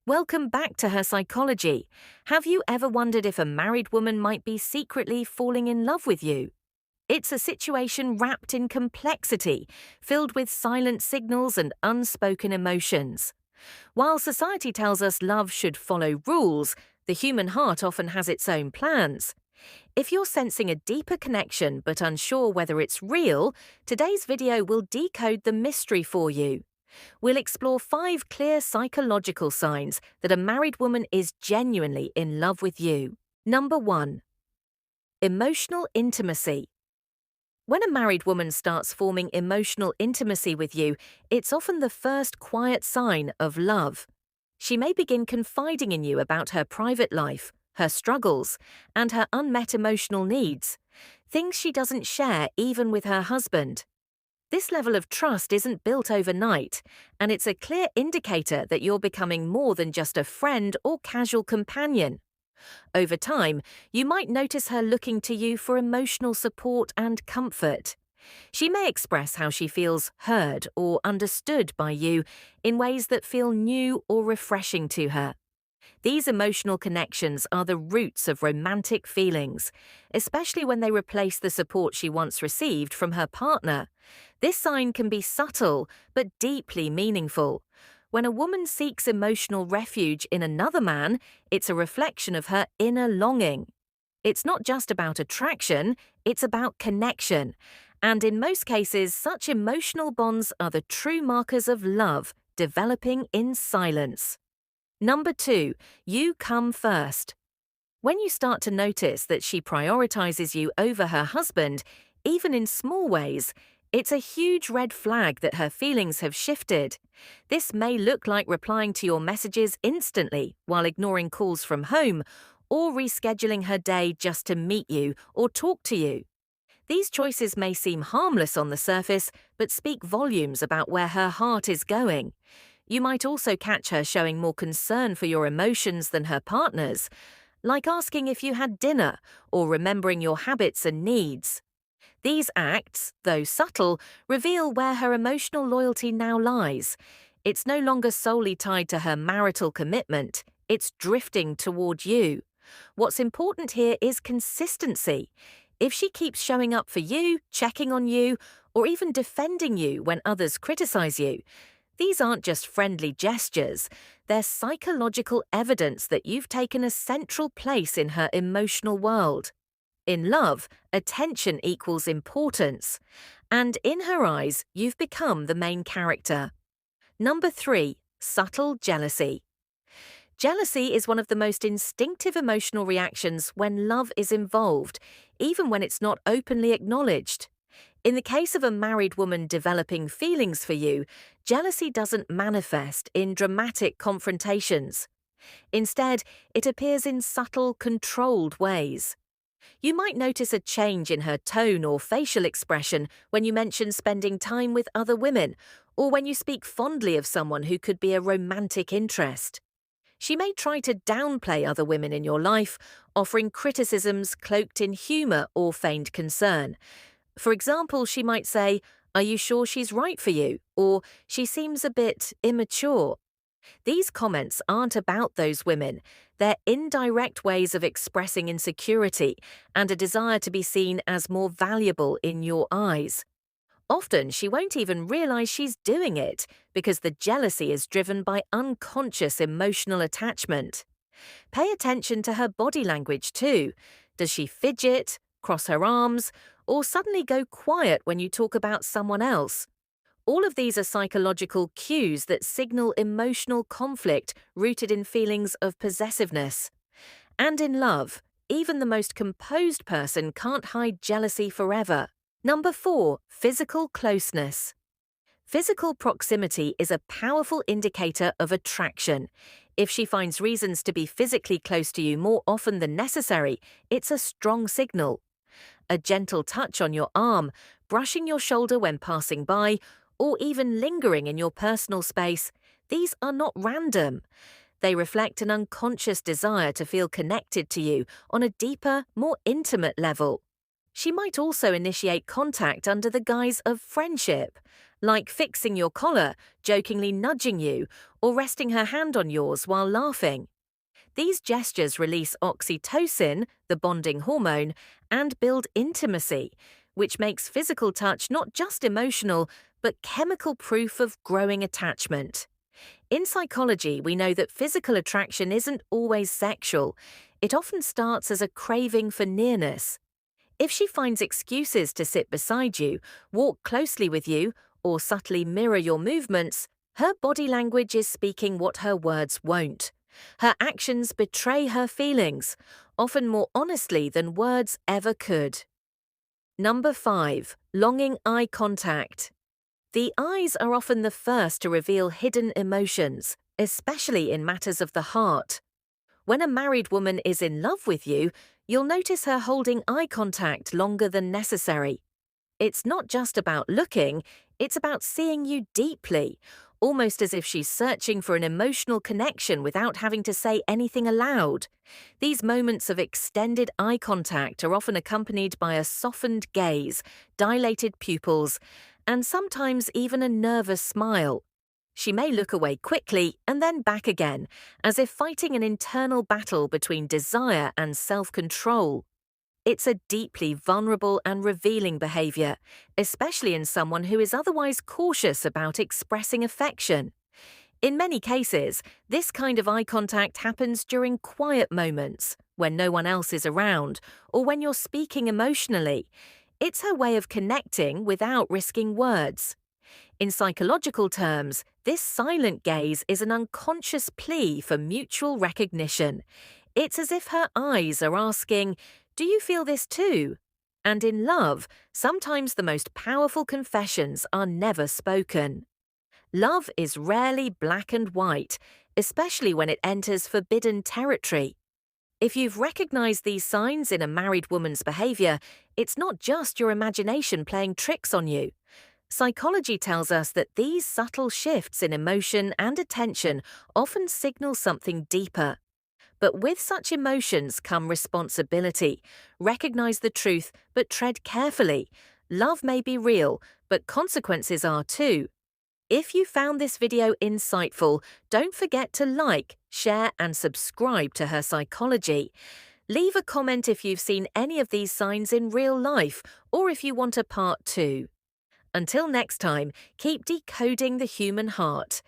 Welcome back to Her Psychology. Have you ever wondered if a married woman might be secretly falling in love with you? It's a situation wrapped in complexity, filled with silent signals and unspoken emotions. While society tells us love should follow rules, the human heart often has its own plans. If you're sensing a deeper connection but unsure whether it's real, today's video will decode the mystery for you. We'll explore 5 clear psychological signs that a married woman is genuinely in love with you. Number 1. Emotional intimacy. When a married woman starts forming emotional intimacy with you, it's often the first quiet sign of love. She may begin confiding in you about her private life, her struggles, and her unmet emotional needs, things she doesn't share even with her husband. This level of trust isn't built overnight, and it's a clear indicator that you're becoming more than just a friend or casual companion. Over time, you might notice her looking to you for emotional support and comfort. She may express how she feels heard or understood by you in ways that feel new or refreshing to her. These emotional connections are the roots of romantic feelings, especially when they replace the support she once received from her partner. This sign can be subtle but deeply meaningful. When a woman seeks emotional refuge in another man, it's a reflection of her inner longing. It's not just about attraction, it's about connection. And in most cases, such emotional bonds are the true markers of love developing in silence. Number 2, you come first. When you start to notice that she prioritizes you over her husband, even in small ways, it's a huge red flag that her feelings have shifted. This may look like replying to your messages instantly while ignoring calls from home, or rescheduling her day just to meet you or talk to you. These choices may seem harmless on the surface, but speak volumes about where her heart is going. You might also catch her showing more concern for your emotions than her partner's, like asking if you had dinner or remembering your habits and needs. These acts, though subtle, reveal where her emotional loyalty now lies. It's no longer solely tied to her marital commitment, it's drifting toward you. What's important here is consistency. If she keeps showing up for you, checking on you, or even defending you when others criticize you, these aren't just friendly gestures, they're psychological evidence that you've taken a central place in her emotional world. In love, attention equals importance, and in her eyes, you've become the main character. Number 3, subtle jealousy. Jealousy is one of the most instinctive emotional reactions when love is involved, even when it's not openly acknowledged. In the case of a married woman developing feelings for you, jealousy doesn't manifest in dramatic confrontations. Instead, it appears in subtle, controlled ways. You might notice a change in her tone or facial expression when you mention spending time with other women, or when you speak fondly of someone who could be a romantic interest. She may try to downplay other women in your life, offering criticisms cloaked in humor or feigned concern. For example, she might say, "Are you sure she's right for you?" or "She seems a bit immature." These comments aren't about those women. They're indirect ways of expressing insecurity and a desire to be seen as more valuable in your eyes. Often, she won't even realize she's doing it because the jealousy is driven by unconscious emotional attachment. Pay attention to her body language too. Does she fidget, cross her arms, or suddenly go quiet when you talk about someone else? All of these are psychological cues that signal emotional conflict rooted in feelings of possessiveness. And in love, even the most composed person can't hide jealousy forever. Number 4, physical closeness. Physical proximity is a powerful indicator of attraction. If she finds reasons to be physically close to you more often than necessary, it's a strong signal. A gentle touch on your arm, brushing your shoulder when passing by, or even lingering in your personal space, these are not random. They reflect an unconscious desire to feel connected to you on a deeper, more intimate level. She might also initiate contact under the guise of friendship, like fixing your collar, jokingly nudging you, or resting her hand on yours while laughing. These gestures release oxytocin, the bonding hormone, and build intimacy, which makes physical touch not just emotional, but chemical proof of growing attachment. In psychology, we know that physical attraction isn't always sexual. It often starts as a craving for nearness. If she finds excuses to sit beside you, walk closely with you, or subtly mirror your movements, her body language is speaking what her words won't. Her actions betray her feelings, often more honestly than words ever could. Number 5. Longing eye contact. The eyes are often the first to reveal hidden emotions, especially in matters of the heart. When a married woman is in love with you, you'll notice her holding eye contact longer than necessary. It's not just about looking, it's about seeing you deeply, almost as if she's searching for an emotional connection without having to say anything aloud. These moments of extended eye contact are often accompanied by a softened gaze, dilated pupils, and sometimes even a nervous smile. She may look away quickly and then back again, as if fighting an internal battle between desire and self-control. It's a deeply vulnerable and revealing behavior, especially in someone who is otherwise cautious about expressing affection. In many cases, this kind of eye contact happens during quiet moments, when no one else is around, or when you're speaking emotionally. It's her way of connecting without risking words. In psychological terms, this silent gaze is an unconscious plea for mutual recognition. It's as if her eyes are asking, "Do you feel this too?" And in love, sometimes the most powerful confessions are never spoken. Love is rarely black and white, especially when it enters forbidden territory. If you've recognized these signs in a married woman's behavior, it's not just your imagination playing tricks on you. Psychology tells us that these subtle shifts in emotion and attention often signal something deeper. But with such emotions come responsibility. Recognize the truth, but tread carefully. Love may be real, but consequences are too. If you found this video insightful, don't forget to like, share, and subscribe to Her Psychology. Leave a comment if you've seen any of these signs in real life, or if you want a part 2. Until next time, keep decoding the human heart.